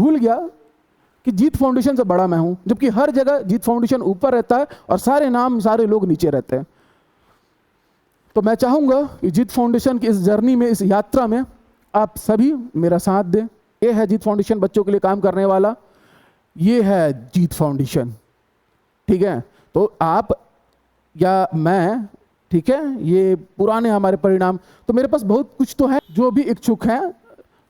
भूल गया कि जीत फाउंडेशन से बड़ा मैं हूं, जबकि हर जगह जीत फाउंडेशन ऊपर रहता है और सारे नाम सारे लोग नीचे रहते हैं। तो मैं चाहूंगा कि जीत फाउंडेशन की इस जर्नी में, इस यात्रा में आप सभी मेरा साथ दें। ये है जीत फाउंडेशन, बच्चों के लिए काम करने वाला, ये है जीत फाउंडेशन, ठीक है। तो आप या मैं, ठीक है, ये पुराने हमारे परिणाम, तो मेरे पास बहुत कुछ तो है। जो भी इच्छुक हैं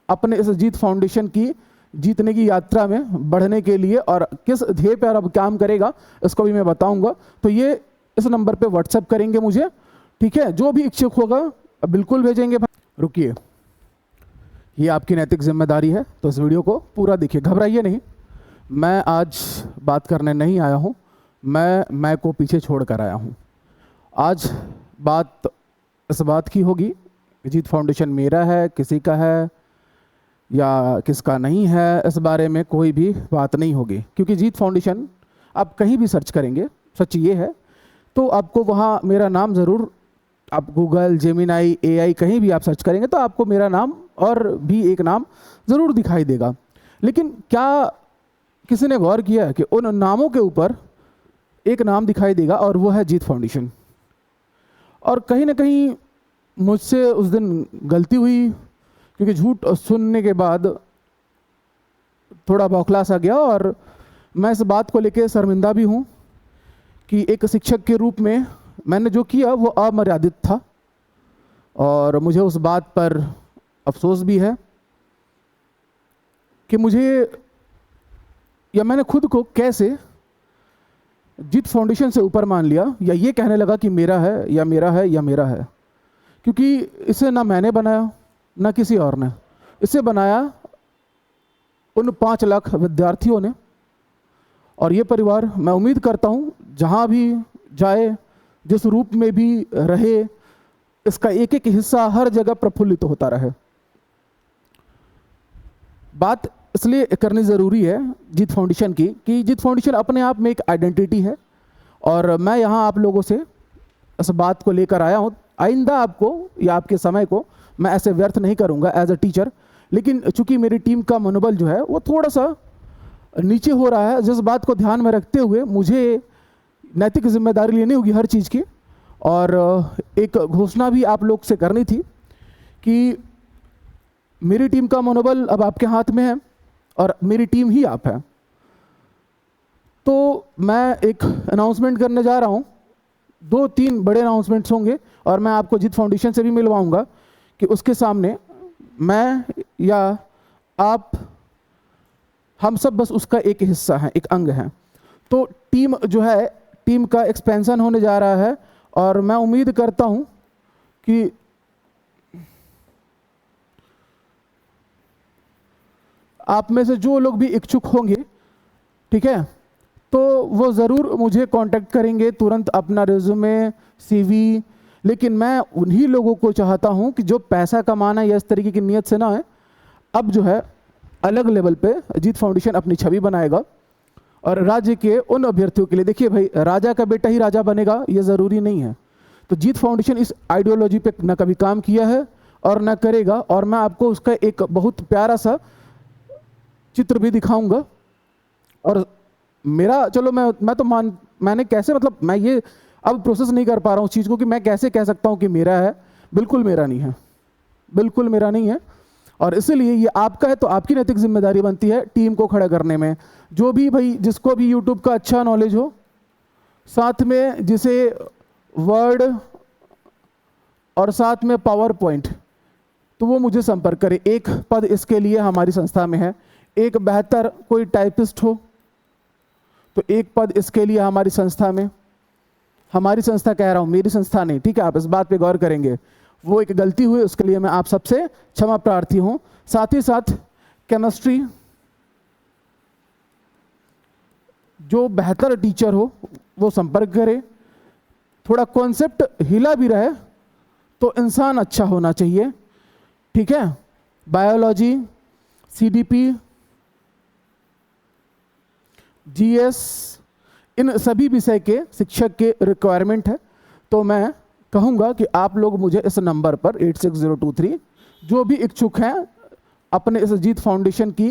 अपने इस जीत फाउंडेशन की जीतने की यात्रा में बढ़ने के लिए और किस ध्येय पर अब काम करेगा इसको भी मैं बताऊंगा। तो ये इस नंबर पे व्हाट्सएप करेंगे मुझे, ठीक है। जो भी इच्छुक होगा बिल्कुल भेजेंगे। रुकिए, ये आपकी नैतिक जिम्मेदारी है, तो इस वीडियो को पूरा देखिए, घबराइए नहीं। मैं आज बात करने नहीं आया हूँ, मैं को पीछे छोड़ कर आया हूँ। आज बात इस बात की होगी, जीत फाउंडेशन मेरा है, किसी का है या किसका नहीं है, इस बारे में कोई भी बात नहीं होगी। क्योंकि जीत फाउंडेशन आप कहीं भी सर्च करेंगे, सच ये है, तो आपको वहाँ मेरा नाम ज़रूर, आप गूगल, जेमिनाई, AI कहीं भी आप सर्च करेंगे तो आपको मेरा नाम और भी एक नाम ज़रूर दिखाई देगा। लेकिन क्या किसी ने गौर किया है कि उन नामों के ऊपर एक नाम दिखाई देगा और वो है जीत फाउंडेशन। और कहीं ना कहीं मुझसे उस दिन गलती हुई, क्योंकि झूठ सुनने के बाद थोड़ा बौखला सा गया और मैं इस बात को लेकर शर्मिंदा भी हूँ कि एक शिक्षक के रूप में मैंने जो किया वो अमर्यादित था और मुझे उस बात पर अफसोस भी है कि मुझे या मैंने खुद को कैसे जीत फाउंडेशन से ऊपर मान लिया या ये कहने लगा कि मेरा है या मेरा है या मेरा है। क्योंकि इसे ना मैंने बनाया ना किसी और ने, इसे बनाया उन 5 लाख विद्यार्थियों ने। और ये परिवार, मैं उम्मीद करता हूँ जहाँ भी जाए, जिस रूप में भी रहे, इसका एक एक हिस्सा हर जगह प्रफुल्लित होता रहे। बात इसलिए करनी ज़रूरी है जीत फाउंडेशन की कि जीत फाउंडेशन अपने आप में एक आइडेंटिटी है और मैं यहाँ आप लोगों से इस बात को लेकर आया हूँ। आइंदा आपको या आपके समय को मैं ऐसे व्यर्थ नहीं करूँगा एज अ टीचर। लेकिन चूंकि मेरी टीम का मनोबल जो है वो थोड़ा सा नीचे हो रहा है, जिस बात को ध्यान में रखते हुए मुझे नैतिक जिम्मेदारी लेनी होगी हर चीज़ की। और एक घोषणा भी आप लोग से करनी थी कि मेरी टीम का मनोबल अब आपके हाथ में है और मेरी टीम ही आप है। तो मैं एक अनाउंसमेंट करने जा रहा हूँ, 2-3 बड़े अनाउंसमेंट्स होंगे और मैं आपको जीत फाउंडेशन से भी मिलवाऊंगा कि उसके सामने मैं या आप, हम सब बस उसका एक हिस्सा हैं, एक अंग हैं। तो टीम जो है, टीम का एक्सपेंशन होने जा रहा है और मैं उम्मीद करता हूं कि आप में से जो लोग भी इच्छुक होंगे, ठीक है, तो वो ज़रूर मुझे कांटेक्ट करेंगे तुरंत, अपना रिज्यूमे, CV। लेकिन मैं उन्हीं लोगों को चाहता हूं कि जो पैसा कमाना या इस तरीके की नीयत से ना है, अब जो है अलग लेवल पे जीत फाउंडेशन अपनी छवि बनाएगा और राज्य के उन अभ्यर्थियों के लिए, देखिए भाई, राजा का बेटा ही राजा बनेगा ये ज़रूरी नहीं है। तो जीत फाउंडेशन इस आइडियोलॉजी पे न कभी काम किया है और न करेगा, और मैं आपको उसका एक बहुत प्यारा सा चित्र भी दिखाऊंगा। और मेरा, चलो मैं तो मैंने कैसे, मतलब मैं ये अब प्रोसेस नहीं कर पा रहा हूँ उस चीज़ को कि मैं कैसे कह सकता हूँ कि मेरा है। बिल्कुल मेरा नहीं है, बिल्कुल मेरा नहीं है। और इसीलिए ये आपका है, तो आपकी नैतिक जिम्मेदारी बनती है टीम को खड़ा करने में। जो भी भाई, जिसको भी यूट्यूब का अच्छा नॉलेज हो, साथ में जिसे वर्ड और साथ में पावर पॉइंट, तो वो मुझे संपर्क करे। एक पद इसके लिए हमारी संस्था में है। एक बेहतर कोई टाइपिस्ट हो तो एक पद इसके लिए हमारी संस्था में, हमारी संस्था कह रहा हूँ, मेरी संस्था नहीं, ठीक है, आप इस बात पे गौर करेंगे। वो एक गलती हुई, उसके लिए मैं आप सबसे क्षमा प्रार्थी हूँ। साथ ही साथ केमिस्ट्री, जो बेहतर टीचर हो वो संपर्क करे। थोड़ा कॉन्सेप्ट हिला भी रहे तो इंसान अच्छा होना चाहिए, ठीक है। बायोलॉजी, CDP, GS, इन सभी विषय के शिक्षक के रिक्वायरमेंट है। तो मैं कहूँगा कि आप लोग मुझे इस नंबर पर 86023, जो भी इच्छुक हैं अपने इस जीत फाउंडेशन की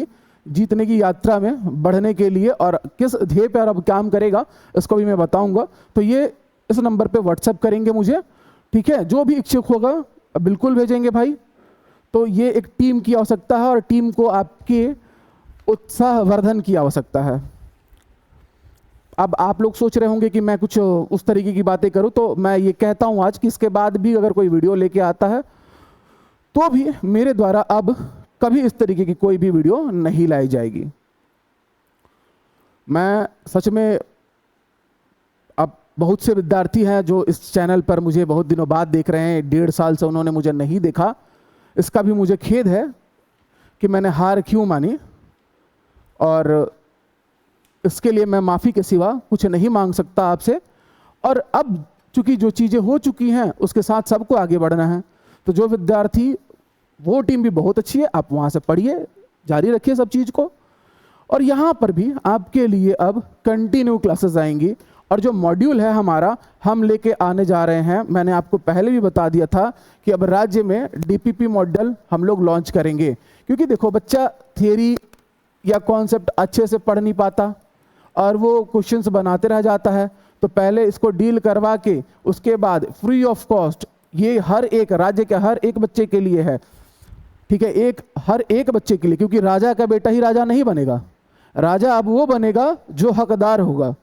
जीतने की यात्रा में बढ़ने के लिए और किस ध्येय पर अब काम करेगा इसको भी मैं बताऊंगा। तो ये इस नंबर पे व्हाट्सएप करेंगे मुझे, ठीक है। जो भी इच्छुक होगा बिल्कुल भेजेंगे भाई। तो ये एक टीम की आवश्यकता है और टीम को आपके उत्साहवर्धन की आवश्यकता है। अब आप लोग सोच रहे होंगे कि मैं कुछ उस तरीके की बातें करूं, तो मैं ये कहता हूं आज कि इसके बाद भी अगर कोई वीडियो लेके आता है तो भी मेरे द्वारा अब कभी इस तरीके की कोई भी वीडियो नहीं लाई जाएगी। मैं सच में, अब बहुत से विद्यार्थी हैं जो इस चैनल पर मुझे बहुत दिनों बाद देख रहे हैं, 1.5 साल से उन्होंने मुझे नहीं देखा। इसका भी मुझे खेद है कि मैंने हार क्यों मानी, और इसके लिए मैं माफ़ी के सिवा कुछ नहीं मांग सकता आपसे। और अब चूंकि जो चीज़ें हो चुकी हैं उसके साथ सबको आगे बढ़ना है। तो जो विद्यार्थी, वो टीम भी बहुत अच्छी है, आप वहाँ से पढ़िए, जारी रखिए सब चीज़ को। और यहाँ पर भी आपके लिए अब कंटिन्यू क्लासेस आएंगी, और जो मॉड्यूल है हमारा हम लेके आने जा रहे हैं। मैंने आपको पहले भी बता दिया था कि अब राज्य में डीपीपी मॉडल हम लोग लॉन्च करेंगे, क्योंकि देखो बच्चा थियरी या कॉन्सेप्ट अच्छे से पढ़ नहीं पाता और वो क्वेश्चंस बनाते रह जाता है। तो पहले इसको डील करवा के उसके बाद फ्री ऑफ कॉस्ट, ये हर एक राज्य के हर एक बच्चे के लिए है, ठीक है, हर एक बच्चे के लिए, क्योंकि राजा का बेटा ही राजा नहीं बनेगा, राजा अब वो बनेगा जो हकदार होगा,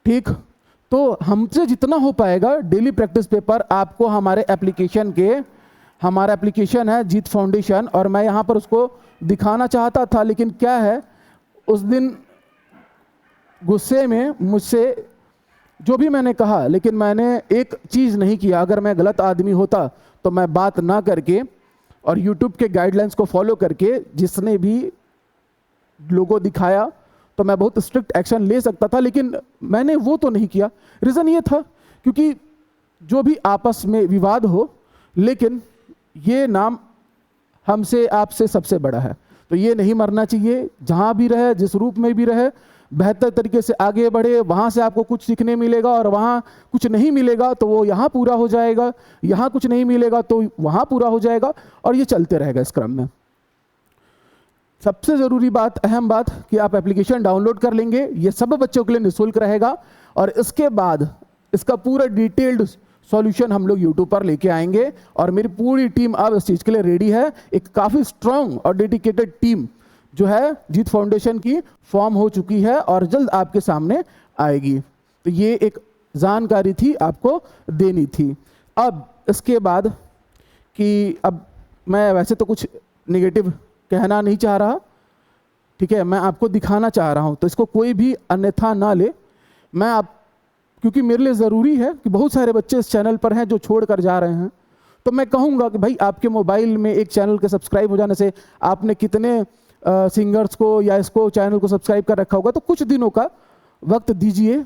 ठीक। तो हमसे जितना हो पाएगा डेली प्रैक्टिस पेपर आपको हमारे एप्लीकेशन के, हमारा एप्लीकेशन है जीत फाउंडेशन, और मैं यहाँ पर उसको दिखाना चाहता था, लेकिन क्या है उस दिन गुस्से में मुझसे जो भी मैंने कहा, लेकिन मैंने एक चीज़ नहीं किया। अगर मैं गलत आदमी होता तो मैं बात ना करके और YouTube के गाइडलाइंस को फॉलो करके जिसने भी लोगो दिखाया तो मैं बहुत स्ट्रिक्ट एक्शन ले सकता था, लेकिन मैंने वो तो नहीं किया। रीज़न ये था क्योंकि जो भी आपस में विवाद हो, लेकिन ये नाम हमसे आपसे सबसे बड़ा है, तो ये नहीं मरना चाहिए। जहाँ भी रहे, जिस रूप में भी रहे, बेहतर तरीके से आगे बढ़े। वहाँ से आपको कुछ सीखने मिलेगा और वहाँ कुछ नहीं मिलेगा तो वो यहाँ पूरा हो जाएगा, यहाँ कुछ नहीं मिलेगा तो वहाँ पूरा हो जाएगा, और ये चलते रहेगा इस क्रम में। सबसे ज़रूरी बात, अहम बात, कि आप एप्लीकेशन डाउनलोड कर लेंगे, ये सब बच्चों के लिए निःशुल्क रहेगा, और इसके बाद इसका पूरा डिटेल्ड सॉल्यूशन हम लोग यूट्यूब पर लेके आएंगे। और मेरी पूरी टीम अब इस चीज़ के लिए रेडी है। एक काफ़ी स्ट्रॉन्ग और डेडिकेटेड टीम जो है जीत फाउंडेशन की फॉर्म हो चुकी है और जल्द आपके सामने आएगी। तो ये एक जानकारी थी, आपको देनी थी। अब इसके बाद कि अब मैं वैसे तो कुछ नेगेटिव कहना नहीं चाह रहा, ठीक है, मैं आपको दिखाना चाह रहा हूँ, तो इसको कोई भी अन्यथा ना ले। मैं आप, क्योंकि मेरे लिए ज़रूरी है कि बहुत सारे बच्चे इस चैनल पर हैं जो छोड़ कर जा रहे हैं, तो मैं कहूँगा कि भाई आपके मोबाइल में एक चैनल के सब्सक्राइब हो जाने से आपने कितने सिंगर्स को या इसको चैनल को सब्सक्राइब कर रखा होगा, तो कुछ दिनों का वक्त दीजिए,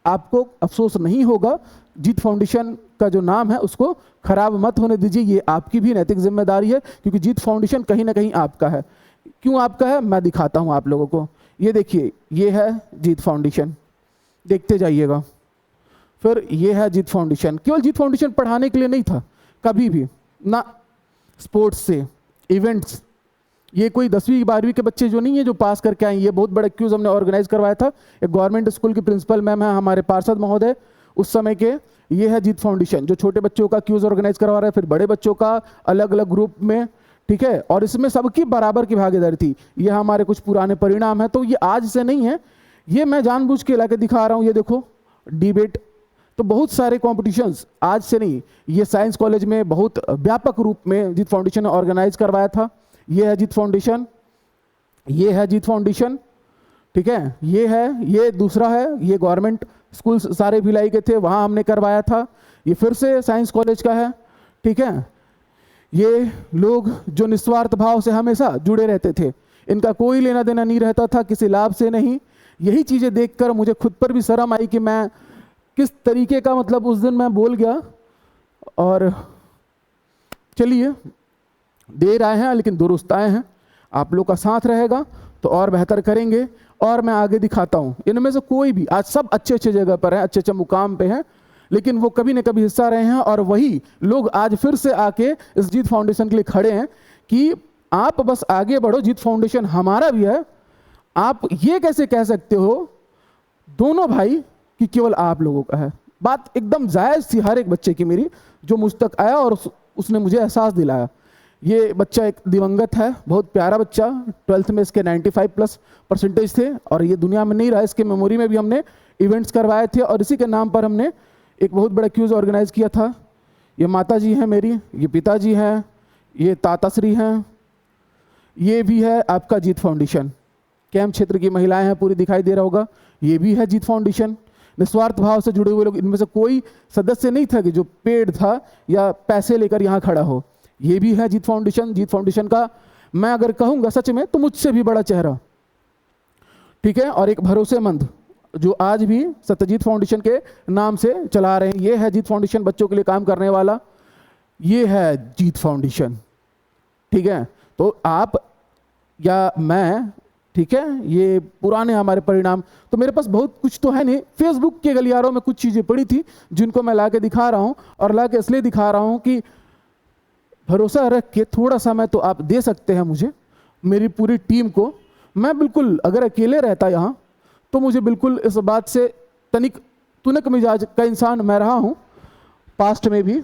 आपको अफसोस नहीं होगा। जीत फाउंडेशन का जो नाम है उसको खराब मत होने दीजिए, ये आपकी भी नैतिक जिम्मेदारी है, क्योंकि जीत फाउंडेशन कहीं ना कहीं आपका है। क्यों आपका है, मैं दिखाता हूँ आप लोगों को। ये देखिए, ये है जीत फाउंडेशन, देखते जाइएगा। फिर ये है जीत फाउंडेशन। केवल जीत फाउंडेशन पढ़ाने के लिए नहीं था कभी भी ना, स्पोर्ट्स से इवेंट्स, ये कोई 10वीं 12वीं के बच्चे जो नहीं है जो पास करके आए, ये बहुत बड़ा क्यूज हमने ऑर्गेनाइज करवाया था। एक गवर्नमेंट स्कूल की प्रिंसिपल मैम है हमारे पार्षद महोदय उस समय के। ये है जीत फाउंडेशन जो छोटे बच्चों का क्यूज ऑर्गेनाइज करवा रहा है, फिर बड़े बच्चों का अलग अलग ग्रुप में, ठीक है, और इसमें सबकी बराबर की भागीदारी थी। ये हमारे कुछ पुराने परिणाम है, तो ये आज से नहीं है, ये मैं जानबूझ के ला के दिखा रहा हूँ। ये देखो डिबेट, तो बहुत सारे कॉम्पिटिशन्स आज से नहीं, ये साइंस कॉलेज में बहुत व्यापक रूप में जीत फाउंडेशन ने ऑर्गेनाइज करवाया था। ये है जीत फाउंडेशन, ये है जीत फाउंडेशन, ठीक है, ये है, ये दूसरा है, ये गवर्नमेंट स्कूल सारे भिलाई के थे, वहाँ हमने करवाया था। ये फिर से साइंस कॉलेज का है, ठीक है। ये लोग जो निस्वार्थ भाव से हमेशा जुड़े रहते थे, इनका कोई लेना देना नहीं रहता था, किसी लाभ से नहीं। यही चीज़ें देखकर मुझे खुद पर भी शर्म आई कि मैं किस तरीके का, मतलब उस दिन मैं बोल गया। और चलिए, देर आए हैं लेकिन दुरुस्त आए हैं, आप लोग का साथ रहेगा तो और बेहतर करेंगे। और मैं आगे दिखाता हूँ, इनमें से कोई भी, आज सब अच्छे अच्छे जगह पर हैं, अच्छे अच्छे मुकाम पे हैं, लेकिन वो कभी न कभी हिस्सा रहे हैं, और वही लोग आज फिर से आके इस जीत फाउंडेशन के लिए खड़े हैं कि आप बस आगे बढ़ो, जीत फाउंडेशन हमारा भी है। आप ये कैसे कह सकते हो दोनों भाई कि केवल आप लोगों का है? बात एकदम जायज़ थी हर एक बच्चे की मेरी, जो मुझ तक आया और उसने मुझे एहसास दिलाया। ये बच्चा एक दिवंगत है, बहुत प्यारा बच्चा, 12th में इसके 95+ % थे और ये दुनिया में नहीं रहा। इसके मेमोरी में भी हमने इवेंट्स करवाए थे और इसी के नाम पर हमने एक बहुत बड़ा क्यूज ऑर्गेनाइज किया था। ये माता जी हैं मेरी, ये पिताजी हैं, ये ताताश्री हैं, ये भी है आपका जीत फाउंडेशन। कैंप क्षेत्र की महिलाएं हैं, पूरी दिखाई दे रहा होगा, ये भी है जीत फाउंडेशन। निस्वार्थ भाव से जुड़े हुए लोग, इनमें से कोई सदस्य नहीं था कि जो पेड था या पैसे लेकर यहाँ खड़ा हो। ये भी है जीत फाउंडेशन। जीत फाउंडेशन का मैं अगर कहूँगा सच में तो मुझसे भी बड़ा चेहरा, ठीक है, और एक भरोसेमंद जो आज भी सत्यजीत फाउंडेशन के नाम से चला रहे हैं। ये है जीत फाउंडेशन, बच्चों के लिए काम करने वाला, ये है जीत फाउंडेशन, ठीक है। तो आप या मैं, ठीक है, ये पुराने हमारे परिणाम, तो मेरे पास बहुत कुछ तो है नहीं। फेसबुक के गलियारों में कुछ चीज़ें पड़ी थी जिनको मैं ला के दिखा रहा हूँ, और ला के इसलिए दिखा रहा हूँ कि भरोसा रख के थोड़ा समय तो आप दे सकते हैं मुझे, मेरी पूरी टीम को। मैं बिल्कुल अगर अकेले रहता यहाँ तो मुझे बिल्कुल इस बात से तनिक तुनक मिजाज का इंसान मैं रहा हूँ पास्ट में भी,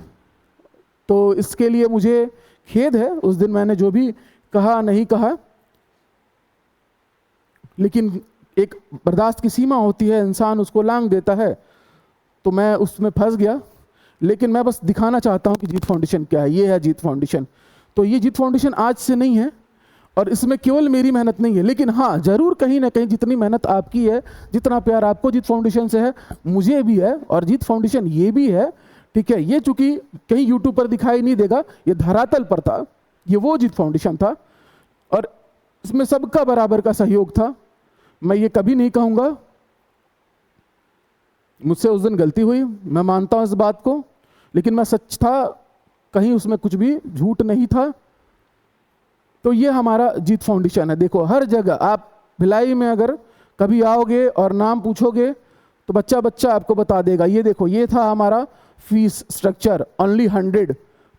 तो इसके लिए मुझे खेद है। उस दिन मैंने जो भी कहा नहीं कहा, लेकिन एक बर्दाश्त की सीमा होती है, इंसान उसको लांघ देता है, तो मैं उसमें फंस गया। लेकिन मैं बस दिखाना चाहता हूँ कि जीत फाउंडेशन क्या है। ये है जीत फाउंडेशन। तो ये जीत फाउंडेशन आज से नहीं है और इसमें केवल मेरी मेहनत नहीं है, लेकिन हाँ जरूर कहीं ना कहीं जितनी मेहनत आपकी है, जितना प्यार आपको जीत फाउंडेशन से है, मुझे भी है। और जीत फाउंडेशन ये भी है, ठीक है, ये चूंकि कहीं यूट्यूब पर दिखाई नहीं देगा, ये धरातल पर था, ये वो जीत फाउंडेशन था और इसमें सबका बराबर का सहयोग था। मैं ये कभी नहीं कहूँगा मुझसे उस दिन गलती हुई, मैं मानता हूँ इस बात को, लेकिन मैं सच था, कहीं उसमें कुछ भी झूठ नहीं था। तो ये हमारा जीत फाउंडेशन है। देखो हर जगह आप भिलाई में अगर कभी आओगे और नाम पूछोगे तो बच्चा बच्चा आपको बता देगा। ये देखो, ये था हमारा फीस स्ट्रक्चर, ओनली 100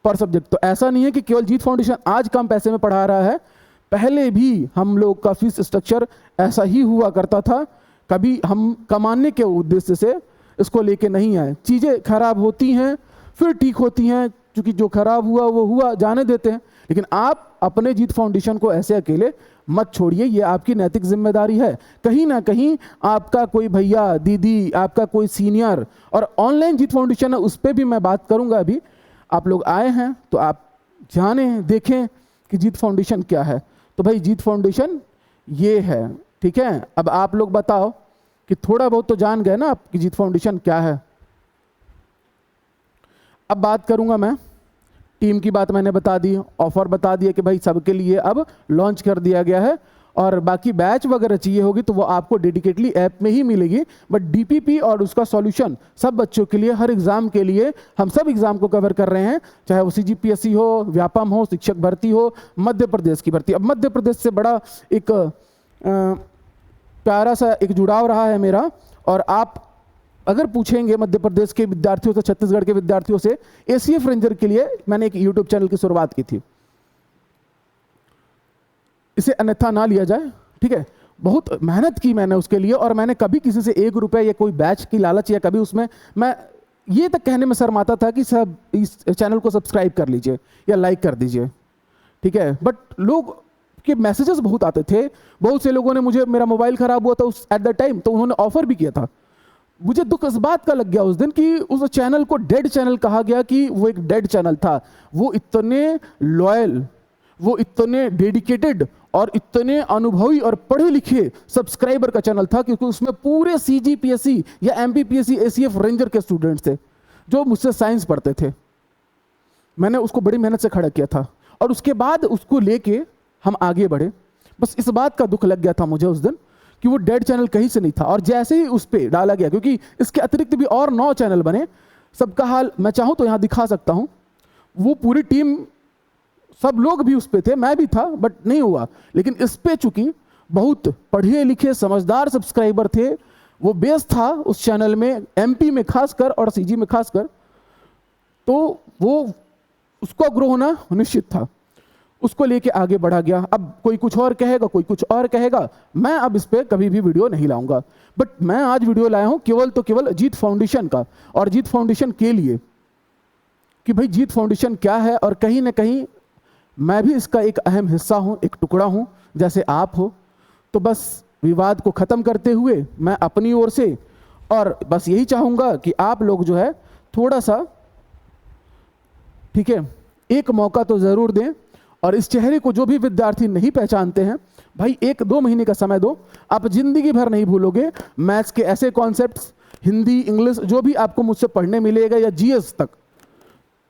पर सब्जेक्ट। तो ऐसा नहीं है कि केवल जीत फाउंडेशन आज कम पैसे में पढ़ा रहा है, पहले भी हम लोग का फीस स्ट्रक्चर ऐसा ही हुआ करता था। कभी हम कमाने के उद्देश्य से इसको लेके नहीं आए। चीज़ें खराब होती हैं फिर ठीक होती हैं, क्योंकि जो खराब हुआ वो हुआ, जाने देते हैं। लेकिन आप अपने जीत फाउंडेशन को ऐसे अकेले मत छोड़िए, ये आपकी नैतिक जिम्मेदारी है। कहीं ना कहीं आपका कोई भैया दीदी, आपका कोई सीनियर, और ऑनलाइन जीत फाउंडेशन है उस पर भी मैं बात करूंगा। अभी आप लोग आए हैं तो आप जानें, देखें कि जीत फाउंडेशन क्या है। तो भाई जीत फाउंडेशन ये है, ठीक है। अब आप लोग बताओ कि थोड़ा बहुत तो जान गए ना आप कि जीत फाउंडेशन क्या है। अब बात करूंगा मैं, टीम की बात मैंने बता दी, ऑफर बता दिया कि भाई सबके लिए अब लॉन्च कर दिया गया है, और बाकी बैच वगैरह चाहिए होगी तो वो आपको डेडिकेटली ऐप में ही मिलेगी। बट डीपीपी और उसका सॉल्यूशन सब बच्चों के लिए, हर एग्जाम के लिए, हम सब एग्जाम को कवर कर रहे हैं, चाहे वो सीजीपीएससी हो, व्यापम हो, शिक्षक भर्ती हो, मध्य प्रदेश की भर्ती। अब मध्य प्रदेश से बड़ा एक प्यारा सा एक जुड़ाव रहा है मेरा, और आप अगर पूछेंगे मध्य प्रदेश के विद्यार्थियों से, छत्तीसगढ़ के विद्यार्थियों से, एसीएफ रेंजर के लिए मैंने एक यूट्यूब चैनल की शुरुआत की थी, इसे अन्यथा ना लिया जाए, ठीक है। बहुत मेहनत की मैंने उसके लिए, और मैंने कभी किसी से 1 रुपये या कोई बैच की लालच या कभी उसमें मैं ये तक कहने में शर्माता था कि सब इस चैनल को सब्सक्राइब कर लीजिए या लाइक कर दीजिए, ठीक है। बट लोग के मैसेजेस बहुत आते थे। बहुत से लोगों ने, मुझे मेरा मोबाइल खराब हुआ था उस एट द टाइम, तो उन्होंने ऑफर भी किया था। मुझे दुख इस बात का लग गया उस दिन कि उस चैनल को डेड चैनल कहा गया, कि वो एक डेड चैनल था। वो इतने लॉयल, वो इतने डेडिकेटेड और इतने अनुभवी और पढ़े लिखे सब्सक्राइबर का चैनल था, क्योंकि उसमें पूरे सीजीपीएससी या एमपीपीएससी एसीएफ रेंजर के स्टूडेंट्स थे जो मुझसे साइंस पढ़ते थे। मैंने उसको बड़ी मेहनत से खड़ा किया था, और उसके बाद उसको लेके हम आगे बढ़े। बस इस बात का दुख लग गया था मुझे उस दिन कि वो डेड चैनल कहीं से नहीं था, और जैसे ही उस पर डाला गया, क्योंकि इसके अतिरिक्त भी और 9 चैनल बने, सबका हाल मैं चाहूँ तो यहाँ दिखा सकता हूँ। वो पूरी टीम, सब लोग भी उस पर थे, मैं भी था, बट नहीं हुआ। लेकिन इस पे चूंकि बहुत पढ़े लिखे समझदार सब्सक्राइबर थे, वो बेस था उस चैनल में, एमपी में खासकर और सीजी में खासकर, तो वो उसका ग्रो होना निश्चित था। उसको लेके आगे बढ़ा गया। अब कोई कुछ और कहेगा, कोई कुछ और कहेगा, मैं अब इस पर कभी भी वीडियो नहीं लाऊंगा। बट मैं आज वीडियो लाया हूं केवल तो केवल अजीत फाउंडेशन का, और अजीत फाउंडेशन के लिए, कि भाई अजीत फाउंडेशन क्या है, और कहीं ना कहीं मैं भी इसका एक अहम हिस्सा हूं, एक टुकड़ा हूं, जैसे आप हो। तो बस विवाद को ख़त्म करते हुए मैं अपनी ओर से और बस यही चाहूँगा कि आप लोग जो है थोड़ा सा, ठीक है, एक मौका तो ज़रूर दें। और इस चेहरे को जो भी विद्यार्थी नहीं पहचानते हैं, भाई 1-2 महीने का समय दो, आप जिंदगी भर नहीं भूलोगे मैथ्स के ऐसे कॉन्सेप्ट्स, हिंदी, इंग्लिश, जो भी आपको मुझसे पढ़ने मिलेगा, या जीएस तक।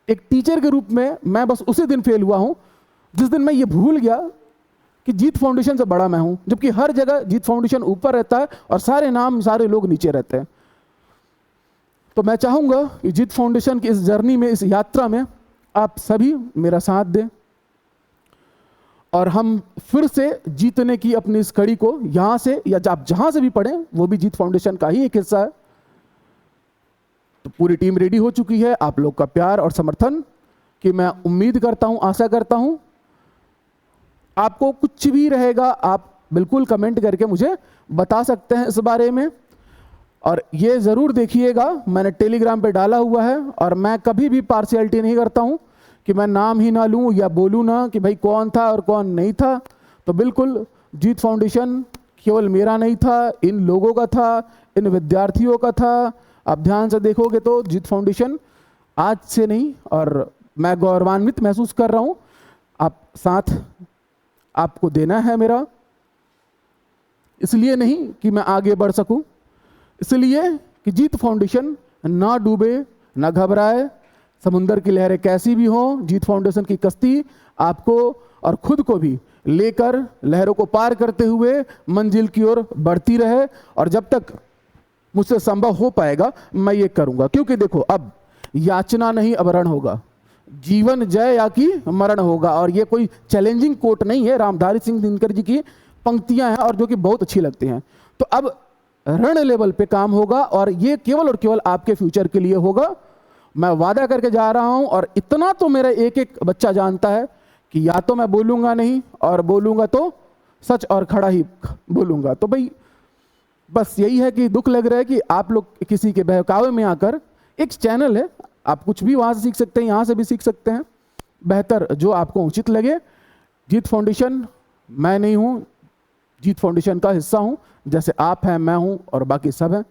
एक टीचर के रूप में मैं बस उसी दिन फेल हुआ हूं जिस दिन मैं ये भूल गया कि जीत फाउंडेशन से बड़ा मैं हूं, जबकि हर जगह जीत फाउंडेशन ऊपर रहता है और सारे नाम, सारे लोग नीचे रहते हैं। तो मैं चाहूंगा कि जीत फाउंडेशन की इस जर्नी में, इस यात्रा में आप सभी मेरा साथ दें, और हम फिर से जीतने की अपनी इस कड़ी को यहां से, या आप जहां से भी पढ़ें, वो भी जीत फाउंडेशन का ही एक हिस्सा है। तो पूरी टीम रेडी हो चुकी है, आप लोग का प्यार और समर्थन कि मैं उम्मीद करता हूं, आशा करता हूं। आपको कुछ भी रहेगा, आप बिल्कुल कमेंट करके मुझे बता सकते हैं इस बारे में। और ये ज़रूर देखिएगा, मैंने टेलीग्राम पे डाला हुआ है, और मैं कभी भी पार्शियलिटी नहीं करता हूं कि मैं नाम ही ना लूं या बोलूं ना कि भाई कौन था और कौन नहीं था। तो बिल्कुल जीत फाउंडेशन केवल मेरा नहीं था, इन लोगों का था, इन विद्यार्थियों का था। आप ध्यान से देखोगे तो जीत फाउंडेशन आज से नहीं, और मैं गौरवान्वित महसूस कर रहा हूं। आप साथ आपको देना है मेरा, इसलिए नहीं कि मैं आगे बढ़ सकूं, इसलिए कि जीत फाउंडेशन ना डूबे, ना घबराए। समुंदर की लहरें कैसी भी हों, जीत फाउंडेशन की कश्ती आपको और खुद को भी लेकर लहरों को पार करते हुए मंजिल की ओर बढ़ती रहे। और जब तक मुझसे संभव हो पाएगा मैं ये करूंगा, क्योंकि देखो अब याचना नहीं, अब रण होगा। जीवन जय या कि मरण होगा। और ये कोई चैलेंजिंग कोट नहीं है, रामधारी सिंह दिनकर जी की पंक्तियां हैं, और जो कि बहुत अच्छी लगती हैं। तो अब रण लेवल पे काम होगा, और ये केवल और केवल आपके फ्यूचर के लिए होगा। मैं वादा करके जा रहा हूं, और इतना तो मेरा एक एक बच्चा जानता है कि या तो मैं बोलूंगा नहीं, और बोलूंगा तो सच और खड़ा ही बोलूंगा। तो भाई बस यही है कि दुख लग रहा है कि आप लोग किसी के बहकावे में आकर, एक चैनल है, आप कुछ भी वहां से सीख सकते हैं, यहां से भी सीख सकते हैं, बेहतर जो आपको उचित लगे। जीत फाउंडेशन मैं नहीं हूं, जीत फाउंडेशन का हिस्सा हूं, जैसे आप हैं, मैं हूं और बाकी सब हैं।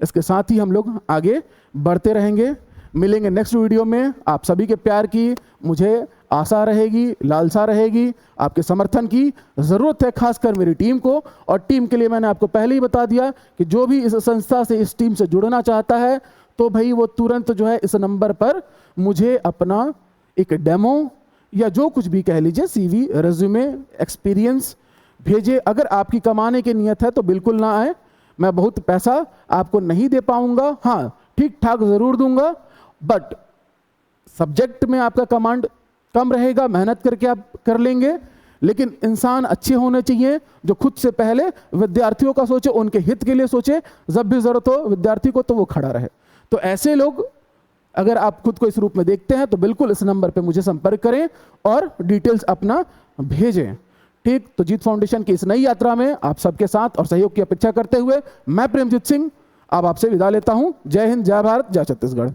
इसके साथ ही हम लोग आगे बढ़ते रहेंगे। मिलेंगे नेक्स्ट वीडियो में। आप सभी के प्यार की मुझे आशा रहेगी, लालसा रहेगी, आपके समर्थन की ज़रूरत है, खासकर मेरी टीम को। और टीम के लिए मैंने आपको पहले ही बता दिया कि जो भी इस संस्था से, इस टीम से जुड़ना चाहता है, तो भाई वो तुरंत जो है इस नंबर पर मुझे अपना एक डेमो या जो कुछ भी कह लीजिए, CV, रेज्यूमे, एक्सपीरियंस भेजे। अगर आपकी कमाने की नीयत है तो बिल्कुल ना आए, मैं बहुत पैसा आपको नहीं दे पाऊंगा। हाँ, ठीक ठाक ज़रूर दूंगा, बट सब्जेक्ट में आपका कमांड कम रहेगा, मेहनत करके आप कर लेंगे। लेकिन इंसान अच्छे होने चाहिए जो खुद से पहले विद्यार्थियों का सोचे, उनके हित के लिए सोचे, जब भी जरूरत हो विद्यार्थी को तो वो खड़ा रहे। तो ऐसे लोग अगर आप खुद को इस रूप में देखते हैं तो बिल्कुल इस नंबर पे मुझे संपर्क करें और डिटेल्स अपना भेजें। ठीक, तो जीत फाउंडेशन की इस नई यात्रा में आप सबके साथ और सहयोग की अपेक्षा करते हुए मैं प्रेमजीत सिंह अब आपसे विदा लेता हूं। जय हिंद, जय भारत, जय छत्तीसगढ़।